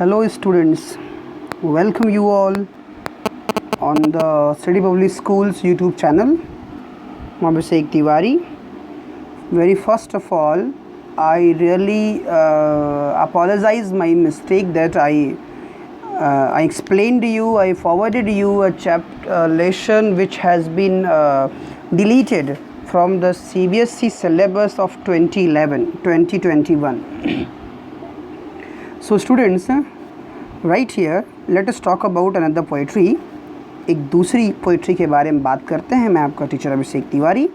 Hello students, welcome you all on the City Public Schools YouTube channel. I'm Abhishek Tiwari. Very first of all, I really apologize my mistake that I explained to you, I forwarded you a lesson which has been deleted from the CBSE syllabus of 2021. So students, right here let us talk about another poetry. एक दूसरी poetry के बारे में बात करते हैं. मैं आपका teacher Abhishek Tiwari.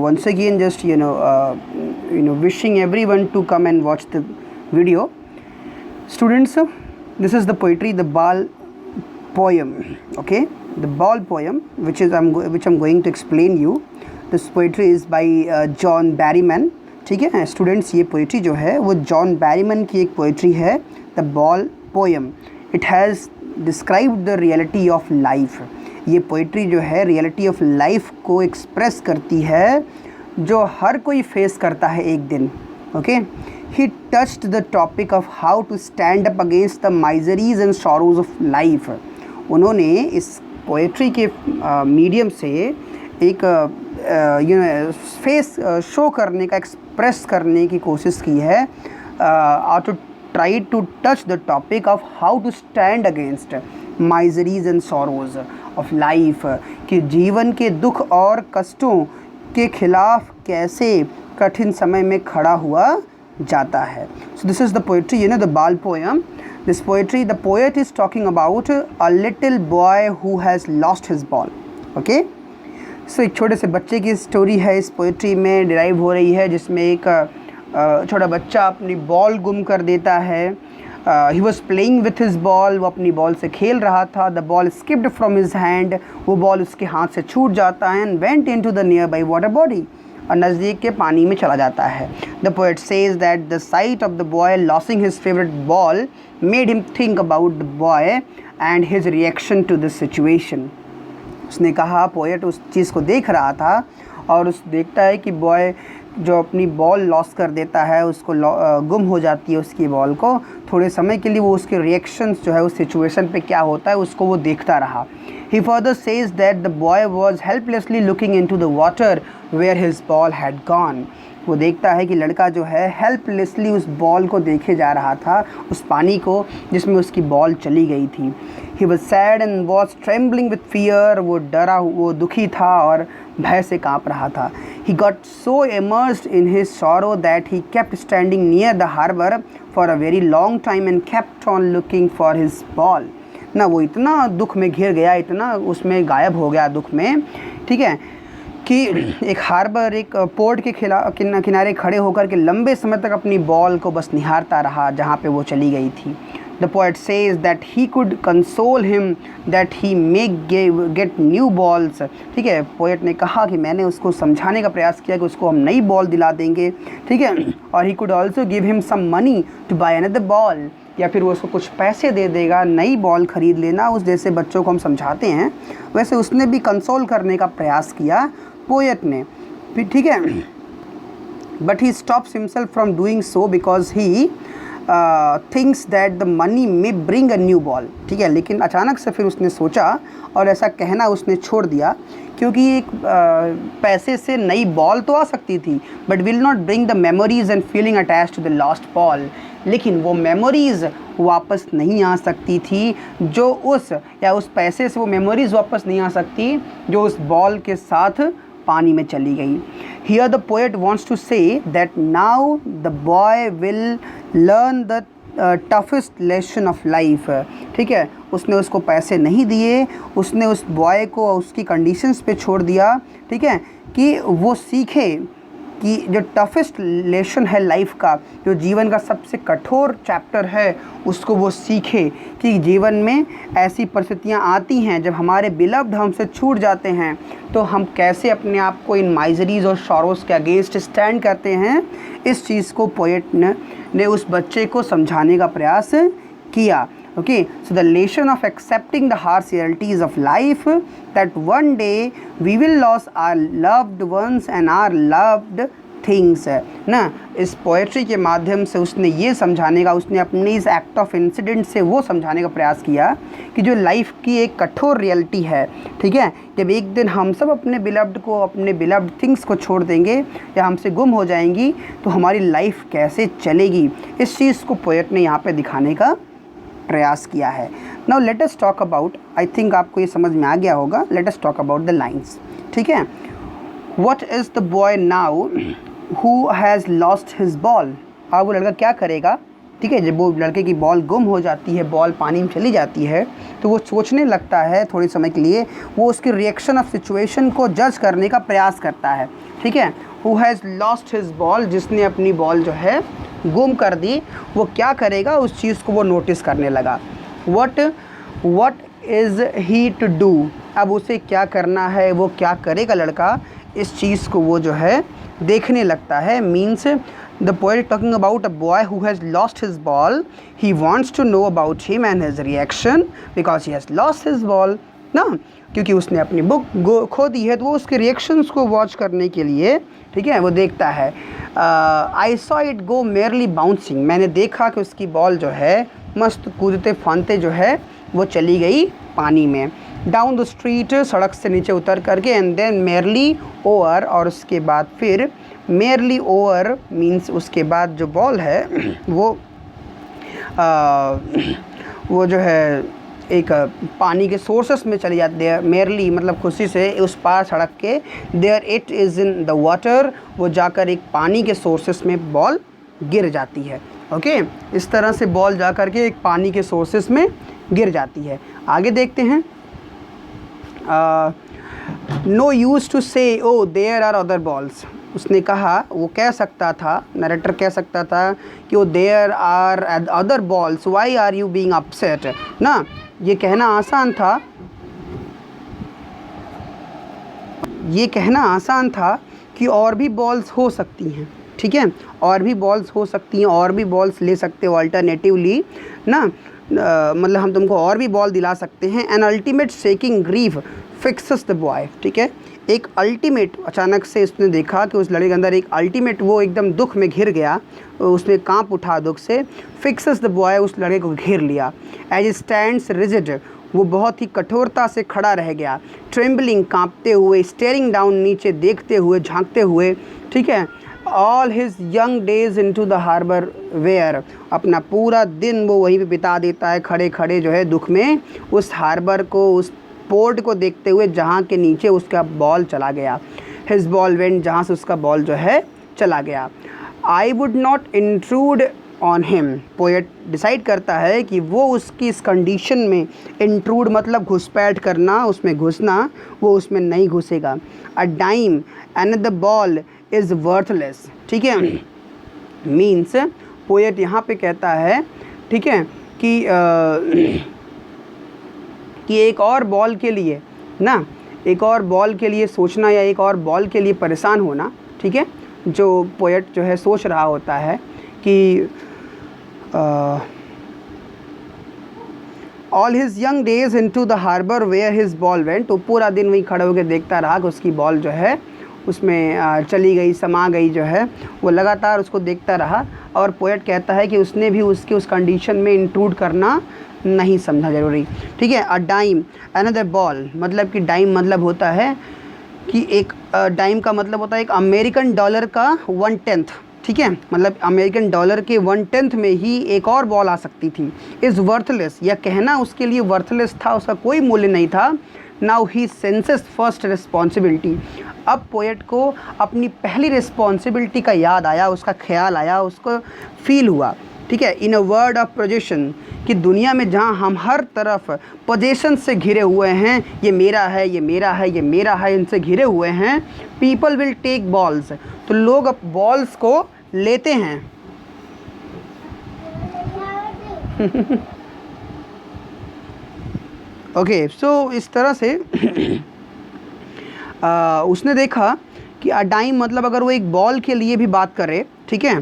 Once again just wishing everyone to come and watch the video. Students, this is the poetry, the Bal poem. Okay, the Bal poem which I'm going to explain you. This poetry is by John Berryman. ठीक है students, ये poetry जो है वो John बैरीमन की एक poetry है, the ball poem. It has described the reality of life. ये पोइट्री जो है रियलिटी ऑफ लाइफ को एक्सप्रेस करती है जो हर कोई फेस करता है एक दिन. Okay, he touched the topic of how to stand up against the miseries and sorrows of life. उन्होंने इस पोइट्री के मीडियम से एक फेस शो करने का, एक्सप्रेस करने की कोशिश की है, to try to touch the topic of how to stand against miseries and sorrows of life. कि जीवन के दुख और कष्टों के खिलाफ कैसे कठिन समय में खड़ा हुआ जाता है. So this is the poetry, the ball poem. This poetry, the poet is talking about a little boy who has lost his ball. Okay, so एक छोटे से बच्चे की स्टोरी है इस पोइट्री में डिराइव हो रही है, जिसमें एक छोटा बच्चा अपनी बॉल गुम कर देता है. He was playing with his ball, वो अपनी बॉल से खेल रहा था. The ball skipped from his hand, वो बॉल उसके हाथ से छूट जाता है. And went into the nearby water body, और नज़दीक के पानी में चला जाता है. The poet says that the sight of the boy losing his favourite ball made him think about the boy and his reaction to this situation. उसने कहा, पोएट उस चीज़ को देख रहा था और उस देखता है कि बॉय जो अपनी बॉल लॉस कर देता है, उसको गुम हो जाती है उसकी बॉल को. थोड़े समय के लिए वो उसके रिएक्शंस जो है उस सिचुएशन पे क्या होता है उसको वो देखता रहा. He further says that the boy was helplessly looking into the water where his ball had gone. वो देखता है कि लड़का जो है हेल्पलेसली उस बॉल को देखे जा रहा था, उस पानी को जिसमें उसकी बॉल चली गई थी. He was sad and was trembling with fear. वो डरा, वो दुखी था और भय से काँप रहा था. He got so immersed in his sorrow that he kept standing near the harbour for a very long time and kept on looking for his ball. ना वो इतना दुख में घिर गया, इतना उसमें गायब हो गया दुख में, ठीक है, कि एक हार्बर, एक पोर्ट के किनारे खड़े होकर के लंबे समय तक अपनी बॉल को बस निहारता रहा जहाँ पे वो चली गई थी. The poet says that he could console him that he may get new balls. ठीक है, पोएट ने कहा कि मैंने उसको समझाने का प्रयास किया कि उसको हम नई बॉल दिला देंगे, ठीक है, और he could also give him some money to buy another ball, या फिर वो उसको कुछ पैसे दे देगा, नई बॉल ख़रीद लेना. उस जैसे बच्चों को हम समझाते हैं वैसे उसने भी कंसोल करने का प्रयास किया पोएट ने, ठीक है. But he stops himself from doing so because he thinks that the money may bring a new ball. ठीक है, लेकिन अचानक से फिर उसने सोचा और ऐसा कहना उसने छोड़ दिया, क्योंकि एक पैसे से नई बॉल तो आ सकती थी but will not bring the memories and feeling attached to the lost ball. लेकिन वो मेमोरीज़ वापस नहीं आ सकती थी जो उस पैसे से वो मेमोरीज़ वापस नहीं आ सकती जो उस बॉल के साथ पानी में चली गई. Here the poet wants to say that now the boy will learn the toughest lesson of life. ठीक है, उसने उसको पैसे नहीं दिए, उसने उस बॉय को उसकी कंडीशंस पे छोड़ दिया, ठीक है, कि वो सीखे कि जो टफेस्ट लेसन है लाइफ का, जो जीवन का सबसे कठोर चैप्टर है, उसको वो सीखे कि जीवन में ऐसी परिस्थितियाँ आती हैं जब हमारे बिलव्ड हमसे छूट जाते हैं तो हम कैसे अपने आप को इन माइजरीज और शॉरोज़ के अगेंस्ट स्टैंड करते हैं. इस चीज़ को पोएट ने उस बच्चे को समझाने का प्रयास किया. Okay, so the lesson of accepting the harsh realities of life, that one day we will lose our loved ones and our loved things है ना। इस पोएट्री के माध्यम से उसने ये समझाने का, उसने अपनी इस एक्ट ऑफ इंसिडेंट से वो समझाने का प्रयास किया कि जो लाइफ की एक कठोर रियलिटी है, ठीक है, जब एक दिन हम सब अपने बिलव्ड को, अपने बिलव्ड थिंग्स को छोड़ देंगे या हमसे गुम हो जाएंगी तो हमारी लाइफ कैसे चलेगी, इस चीज़ को पोएट ने यहाँ पे दिखाने का प्रयास किया है। Now let us talk about, I think आपको ये समझ में आ गया होगा, let us talk about the lines, ठीक है। What is the boy now who has lost his ball. अब वो लड़का क्या करेगा, ठीक है, जब वो लड़के की बॉल गुम हो जाती है, बॉल पानी में चली जाती है, तो वो सोचने लगता है थोड़े समय के लिए, वो उसकी रिएक्शन ऑफ सिचुएशन को जज करने का प्रयास करता है, ठीक है। Who has lost his ball, जिसने अपनी बॉल जो है गुम कर दी, वो क्या करेगा, उस चीज़ को वो नोटिस करने लगा। What is he to do, अब उसे क्या करना है, वो क्या करेगा लड़का, इस चीज़ को वो जो है देखने लगता है। Means the poet talking about a boy who has lost his ball, he wants to know about him and his reaction because he has lost his ball ना, क्योंकि उसने अपनी बुक खो दी है, तो वो उसके रिएक्शंस को वॉच करने के लिए, ठीक है, वो देखता है। I saw it go merely bouncing, मैंने देखा कि उसकी बॉल जो है मस्त कूदते फानते जो है वो चली गई पानी में। डाउन द स्ट्रीट, सड़क से नीचे उतर करके, एंड देन मेयरली ओवर, और उसके बाद फिर मेयरली ओवर मीन्स उसके बाद जो बॉल है वो जो है एक पानी के सोर्सेस में चली जाती है। मेयरली मतलब खुशी से उस पार सड़क के, there it is in the water, वो जाकर एक पानी के सोर्सेस में बॉल गिर जाती है। ओके, इस तरह से बॉल जाकर के एक पानी के सोर्सेस में गिर जाती है। आगे देखते हैं। नो यूज़ टू से oh there are other balls, उसने कहा, वो कह सकता था, नरेटर कह सकता था कि वो there are other balls, why are you being upset ना, ये कहना आसान था, ये कहना आसान था कि और भी बॉल्स हो सकती हैं, ठीक है, और भी बॉल्स हो सकती हैं, और भी बॉल्स ले सकते हो अल्टरनेटिवली ना, मतलब हम तुमको और भी बॉल दिला सकते हैं। An ultimate shaking grief fixes the boy, ठीक है, एक अल्टीमेट, अचानक से उसने देखा कि उस लड़के के अंदर एक अल्टीमेट, वो एकदम दुख में घिर गया, उसने कांप उठा दुख से। फिक्सेस द बॉय, उस लड़के को घेर लिया। एज स्टैंड्स रिजिड, वो बहुत ही कठोरता से खड़ा रह गया। ट्रेम्बलिंग, कांपते हुए। स्टेयरिंग डाउन, नीचे देखते हुए, झांकते हुए, ठीक है। All his young days into the harbour where, अपना पूरा दिन वो वहीं पे बिता देता है खड़े खड़े जो है दुख में, उस हार्बर को, उस पोर्ट को देखते हुए जहाँ के नीचे उसका बॉल चला गया। हिज बॉल वेंट, जहाँ से उसका बॉल जो है चला गया। I would not intrude on him, poet decide करता है कि वो उसकी इस कंडीशन में, इंट्रूड मतलब घुसपैठ करना, उसमें घुसना, वो उसमें नहीं घुसेगा। A dime and the ball is worthless, ठीक है, मीन्स पोएट यहाँ पे कहता है, ठीक है, कि एक और बॉल के लिए ना, एक और बॉल के लिए सोचना या एक और बॉल के लिए परेशान होना, ठीक है, जो पोएट जो है सोच रहा होता है कि all his young days into the harbour where his ball went, तो पूरा दिन वहीं खड़े होकर देखता रहा कि उसकी बॉल जो है उसमें चली गई, समा गई जो है, वो लगातार उसको देखता रहा। और पोएट कहता है कि उसने भी उसके उस कंडीशन में इंक्लूड करना नहीं समझा ज़रूरी, ठीक है। अ डाइम अनदर बॉल, मतलब कि डाइम मतलब होता है कि एक डाइम का मतलब होता है एक अमेरिकन डॉलर का 1/10, ठीक है, मतलब अमेरिकन डॉलर के 1/10 में ही एक और बॉल आ सकती थी। इज़ वर्थलेस, यह कहना उसके लिए वर्थलेस था, उसका कोई मूल्य नहीं था। Now he senses first responsibility, अब पोएट को अपनी पहली रिस्पॉन्सिबिलिटी का याद आया, उसका ख्याल आया, उसको फील हुआ, ठीक है। इन अ वर्ड ऑफ पोजेशन, कि दुनिया में जहाँ हम हर तरफ पोजेशन से घिरे हुए हैं, ये मेरा है, ये मेरा है, ये मेरा है, इनसे घिरे हुए हैं, पीपल विल टेक बॉल्स, तो लोग अब बॉल्स को लेते हैं। ओके, सो इस तरह से उसने देखा कि अ डाइम मतलब अगर वो एक बॉल के लिए भी बात करे, ठीक है,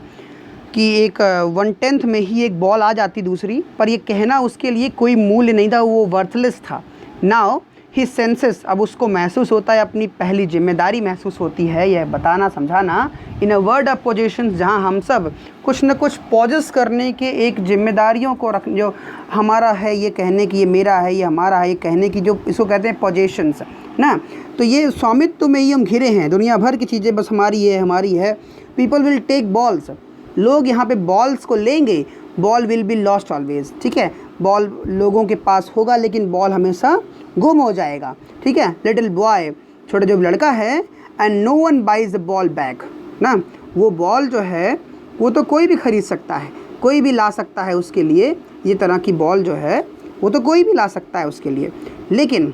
कि एक 1/10 में ही एक बॉल आ जाती दूसरी, पर ये कहना उसके लिए कोई मूल्य नहीं था, वो वर्थलेस था। नाउ ही सेंसेस, अब उसको महसूस होता है, अपनी पहली जिम्मेदारी महसूस होती है, यह बताना समझाना इन अ वर्ड ऑफ पोजीशंस, जहाँ हम सब कुछ न कुछ पॉजेस करने के एक जिम्मेदारियों को रख, जो हमारा है ये कहने की, ये मेरा है, ये हमारा है ये कहने की, जो इसको कहते हैं पोजीशंस ना। तो ये स्वामित्व में ही हम घिरे हैं, दुनिया भर की चीज़ें बस हमारी है हमारी है। पीपल विल टेक बॉल्स, लोग यहाँ पे बॉल्स को लेंगे, ball will be lost always, ठीक है, बॉल लोगों के पास होगा लेकिन बॉल हमेशा गुम हो जाएगा, ठीक है। लिटिल बॉय, छोटा जो लड़का है, and no one buys the ball back ना, वो बॉल जो है वो तो कोई भी ख़रीद सकता है, कोई भी ला सकता है उसके लिए, ये तरह की बॉल जो है वो तो कोई भी ला सकता है उसके लिए। लेकिन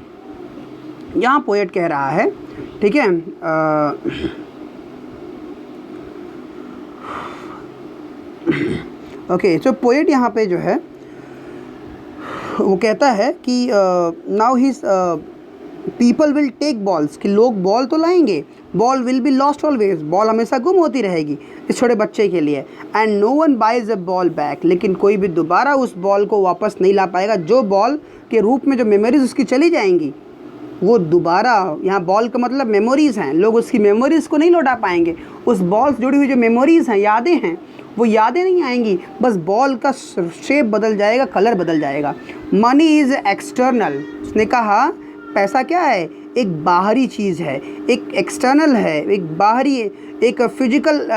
यहाँ पोएट कह रहा है, ठीक है, ओके, तो पोएट यहाँ पे जो है वो कहता है कि now his people will take balls, कि लोग बॉल तो लाएंगे, ball will be lost always, ball हमेशा गुम होती रहेगी इस छोटे बच्चे के लिए। And no one buys a ball back, लेकिन कोई भी दोबारा उस बॉल को वापस नहीं ला पाएगा, जो बॉल के रूप में जो मेमोरीज उसकी चली जाएंगी वो दोबारा, यहाँ बॉल का मतलब मेमोरीज़ हैं, लोग उसकी मेमोरीज़ को नहीं लौटा पाएंगे, उस बॉल से जुड़ी हुई जो मेमोरीज़ हैं, यादें हैं, वो यादें नहीं आएंगी, बस बॉल का शेप बदल जाएगा, कलर बदल जाएगा। मनी इज़ एक्सटर्नल, उसने कहा पैसा क्या है, एक बाहरी चीज़ है, एक एक्सटर्नल है, एक बाहरी, एक फिजिकल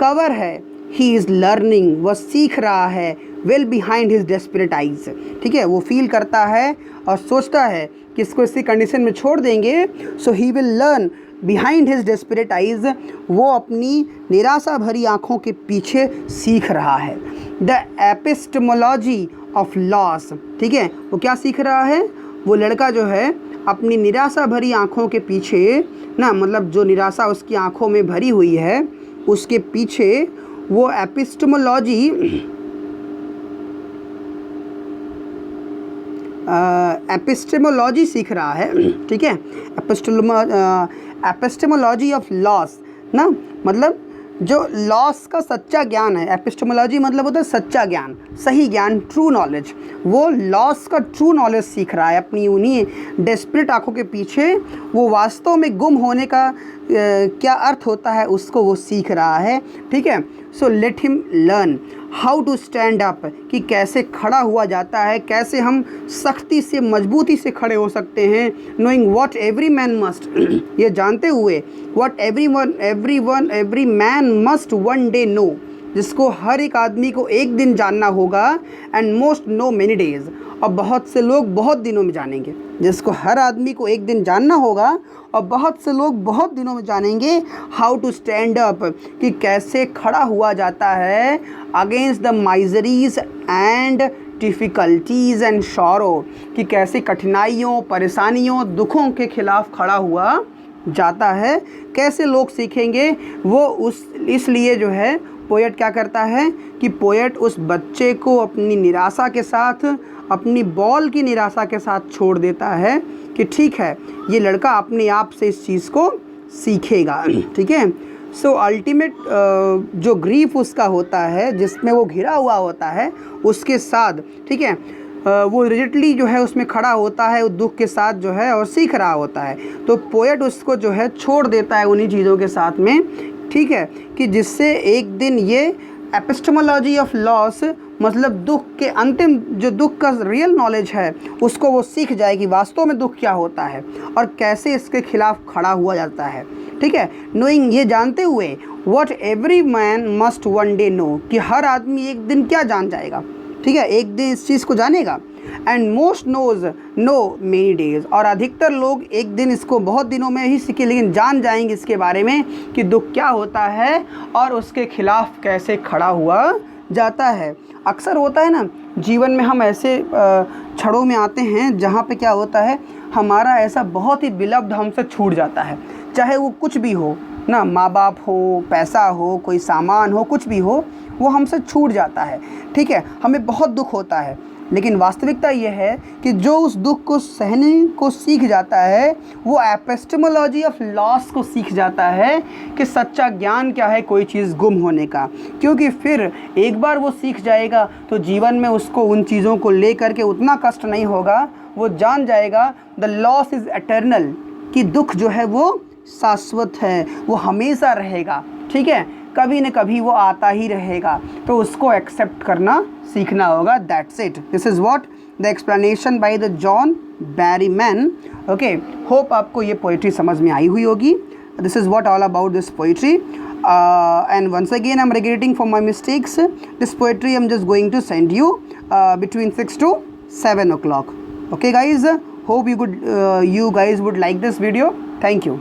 कवर है। ही इज़ लर्निंग, वह सीख रहा है, well behind his desperate eyes, ठीक है, वो फील करता है और सोचता है कि इसको इसी कंडीशन में छोड़ देंगे, so he will learn behind his desperate eyes, वो अपनी निराशा भरी आँखों के पीछे सीख रहा है। द एपिस्टेमोलॉजी ऑफ लॉस, ठीक है, वो क्या सीख रहा है, वो लड़का जो है अपनी निराशा भरी आँखों के पीछे ना, मतलब जो निराशा उसकी आँखों में भरी हुई है उसके पीछे वो एपिस्टेमोलॉजी सीख रहा है, ठीक है, एपिस्टेमोलॉजी ऑफ लॉस ना, मतलब जो लॉस का सच्चा ज्ञान है, एपिस्टेमोलॉजी मतलब होता है सच्चा ज्ञान, सही ज्ञान, ट्रू नॉलेज, वो लॉस का ट्रू नॉलेज सीख रहा है अपनी उन्हीं डेस्परेट आँखों के पीछे, वो वास्तव में गुम होने का क्या अर्थ होता है उसको वो सीख रहा है, ठीक है। So let him learn how to stand up, कि कैसे खड़ा हुआ जाता है, कैसे हम सख्ती से मजबूती से खड़े हो सकते हैं। Knowing what every man must, ये जानते हुए what every man must one day know, जिसको हर एक आदमी को एक दिन जानना होगा, and most know many days, और बहुत से लोग बहुत दिनों में जानेंगे, जिसको हर आदमी को एक दिन जानना होगा और बहुत से लोग बहुत दिनों में जानेंगे। हाउ टू स्टैंड अप, कि कैसे खड़ा हुआ जाता है against the miseries and difficulties and sorrow, कि कैसे कठिनाइयों, परेशानियों, दुखों के खिलाफ खड़ा हुआ जाता है, कैसे लोग सीखेंगे वो, उस इसलिए जो है पोएट क्या करता है कि पोएट उस बच्चे को अपनी निराशा के साथ, अपनी बॉल की निराशा के साथ छोड़ देता है कि ठीक है, ये लड़का अपने आप से इस चीज़ को सीखेगा, ठीक है। सो अल्टीमेट जो ग्रीफ उसका होता है, जिसमें वो घिरा हुआ होता है, उसके साथ, ठीक है, वो रिजिडली जो है उसमें खड़ा होता है, दुख के साथ जो है, और सीख रहा होता है। तो पोएट उसको जो है छोड़ देता है उन्हीं चीज़ों के साथ में, ठीक है, कि जिससे एक दिन ये एपिस्टेमोलॉजी ऑफ लॉस, मतलब दुख के अंतिम, जो दुख का रियल नॉलेज है, उसको वो सीख जाए कि वास्तव में दुख क्या होता है और कैसे इसके खिलाफ खड़ा हुआ जाता है, ठीक है। नोइंग, ये जानते हुए, what every man must one day know, कि हर आदमी एक दिन क्या जान जाएगा, ठीक है, एक दिन इस चीज़ को जानेगा। And most knows know many days, और अधिकतर लोग एक दिन इसको बहुत दिनों में ही सीखे, लेकिन जान जाएंगे इसके बारे में कि दुख क्या होता है और उसके खिलाफ कैसे खड़ा हुआ जाता है। अक्सर होता है ना जीवन में, हम ऐसे क्षणों में आते हैं जहाँ पे क्या होता है, हमारा ऐसा बहुत ही बिलव्ड हमसे छूट जाता है, चाहे वो कुछ भी हो ना, माँ बाप हो, पैसा हो, कोई सामान हो, कुछ भी हो, वो हमसे छूट जाता है, ठीक है, हमें बहुत दुख होता है। लेकिन वास्तविकता ये है कि जो उस दुख को सहने को सीख जाता है वो एपिस्टेमोलॉजी ऑफ लॉस को सीख जाता है कि सच्चा ज्ञान क्या है, कोई चीज़ गुम होने का। क्योंकि फिर एक बार वो सीख जाएगा तो जीवन में उसको उन चीज़ों को ले करके उतना कष्ट नहीं होगा। वो जान जाएगा द लॉस इज़ एटर्नल, कि दुख जो है वो शाश्वत है, वो हमेशा रहेगा, ठीक है, कभी न कभी वो आता ही रहेगा। तो उसको एक्सेप्ट करना सीखना होगा। That's it, this is what the explanation by the John Berryman. Okay, hope आपको ये पोइट्री समझ में आई हुई होगी। This is what all about this poetry. And once again I'm regretting for my mistakes. This poetry I'm just going to send you between 6 to 7 o'clock. Okay guys, hope you guys would like this video. Thank you.